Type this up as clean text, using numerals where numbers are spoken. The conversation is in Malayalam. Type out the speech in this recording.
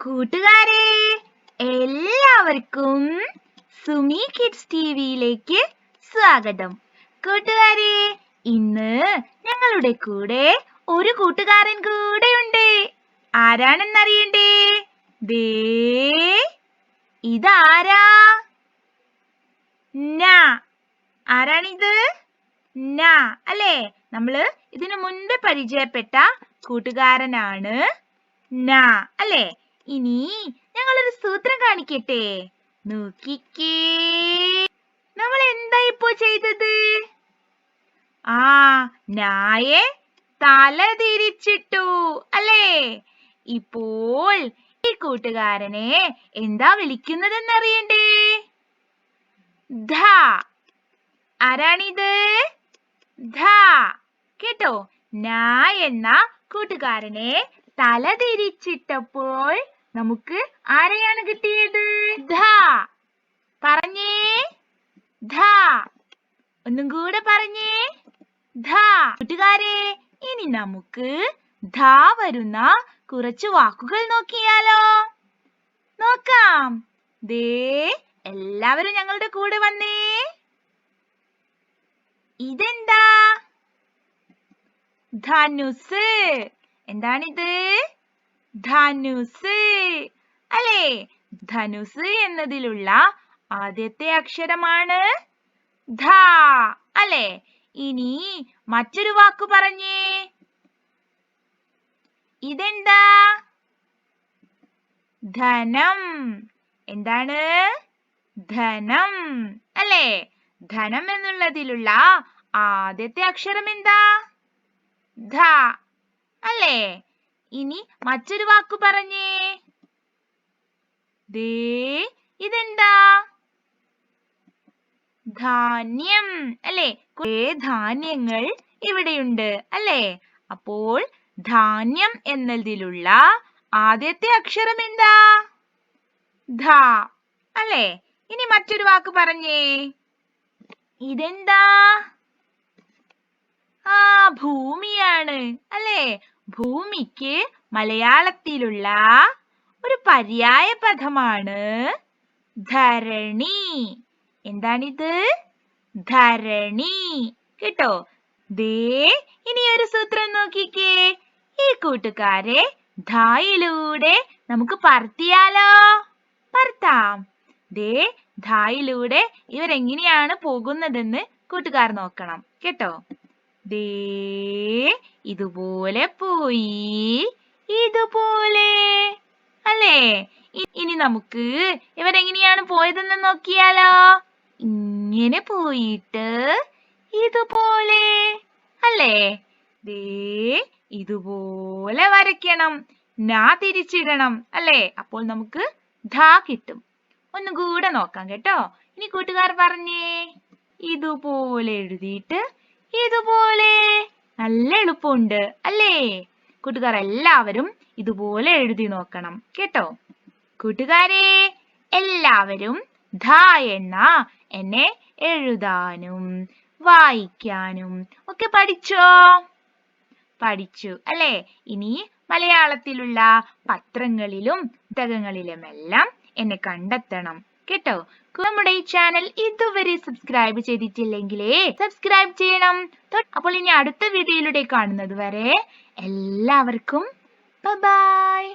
കൂട്ടുകാരെ, എല്ലാവർക്കും സുമി കിഡ്സ് ടിവിയിലേക്ക് സ്വാഗതം. കൂട്ടുകാരെ, ഇന്ന് ഞങ്ങളുടെ കൂടെ ഒരു കൂട്ടുകാരൻ കൂടെയുണ്ട്. ആരാണെന്നറിയണ്ടേ? ദേ ഇതാരാ? ആരാണിത്? അല്ലേ? നമ്മള് ഇതിനു മുൻപ് പരിചയപ്പെട്ട കൂട്ടുകാരനാണ് അല്ലേ? ഇനി ഞങ്ങളൊരു സൂത്രം കാണിക്കട്ടെ. നോക്കിക്കേ, നമ്മൾ എന്താ ഇപ്പോ ചെയ്തത്? നായെ തല തിരിച്ചിട്ടു അല്ലേ? ഇപ്പോൾ ഈ കൂട്ടുകാരനെ എന്താ വിളിക്കുന്നതെന്നറിയണ്ടേ? ആരാണിത്? കേട്ടോ? എന്ന കൂട്ടുകാരനെ തല തിരിച്ചിട്ടപ്പോൾ നമുക്ക് ആരെയാണ് കിട്ടിയത്? പറഞ്ഞേ, ഒന്നും കൂടെ പറഞ്ഞേ, കൂട്ടുകാരെ. ഇനി നമുക്ക് വരുന്ന കുറച്ച് വാക്കുകൾ നോക്കിയാലോ? നോക്കാം. ദേ എല്ലാവരും ഞങ്ങളുടെ കൂടെ വന്നേ. ഇതെന്താ? ധനുസ്. എന്താണിത്? ധനുസ് അല്ലേ? ധനുസ് എന്നതിലുള്ള ആദ്യത്തെ അക്ഷരമാണ് അല്ലേ? ഇനി മറ്റൊരു വാക്ക് പറഞ്ഞേ. ഇതെന്താ? ധനം. എന്താണ്? ധനം അല്ലേ? ധനം എന്നുള്ളതിലുള്ള ആദ്യത്തെ അക്ഷരം എന്താ? അല്ലേ? ഇനി മറ്റൊരു വാക്ക് പറഞ്ഞേ. ദേ ഇതെന്താ? ധാന്യം അല്ലേ? കുറേ ധാന്യങ്ങൾ ഇവിടെയുണ്ട് അല്ലേ? അപ്പോൾ ധാന്യം എന്നതിലുള്ള ആദ്യത്തെ അക്ഷരം എന്താ? അല്ലേ? ഇനി മറ്റൊരു വാക്ക് പറഞ്ഞേ. ഇതെന്താ? ഭൂമിയാണ് അല്ലേ? ഭൂമിക്ക് മലയാളത്തിലുള്ള ഒരു പര്യായ പദമാണ് ധരണി. എന്താണിത്? ധരണി. കേട്ടോ? ദേ ഇനി ഒരു സൂത്രം നോക്കിക്കേ. ഈ കൂട്ടുകാരെ ധായിലൂടെ നമുക്ക് പറത്തിയാലോ? പറത്താം. ദേ ധായിലൂടെ ഇവരെങ്ങനെയാണ് പോകുന്നതെന്ന് കൂട്ടുകാർ നോക്കണം. കേട്ടോ? ദേ ഇതുപോലെ പോയി, ഇതുപോലെ അല്ലേ? ഇനി നമുക്ക് ഇവരെങ്ങനെയാണ് പോയതെന്ന് നോക്കിയാലോ? ഇങ്ങനെ പോയിട്ട് ഇതുപോലെ അല്ലേ? ദേ ഇതുപോലെ വരയ്ക്കണം. തിരിച്ചിടണം അല്ലേ? അപ്പോൾ നമുക്ക് കിട്ടും. ഒന്നുകൂടെ നോക്കാം കേട്ടോ. ഇനി കൂട്ടുകാർ പറഞ്ഞേ. ഇതുപോലെ എഴുതിയിട്ട് ഇതുപോലെ. നല്ല എളുപ്പമുണ്ട് അല്ലേ? കൂട്ടുകാർ എല്ലാവരും ഇതുപോലെ എഴുതി നോക്കണം കേട്ടോ. കൂട്ടുകാരെ, എല്ലാവരും എന്ന എന്നെ എഴുതാനും വായിക്കാനും ഒക്കെ പഠിച്ചു അല്ലേ? ഇനി മലയാളത്തിലുള്ള പത്രങ്ങളിലും പുസ്തകങ്ങളിലുമെല്ലാം എന്നെ കണ്ടെത്തണം കേട്ടോ. നമ്മുടെ ഈ ചാനൽ ഇതുവരെ സബ്സ്ക്രൈബ് ചെയ്തിട്ടില്ലെങ്കിലേ സബ്സ്ക്രൈബ് ചെയ്യണം. അപ്പോൾ ഇനി അടുത്ത വീഡിയോയിലൂടെ കാണുന്നത് വരെ എല്ലാവർക്കും ബൈ.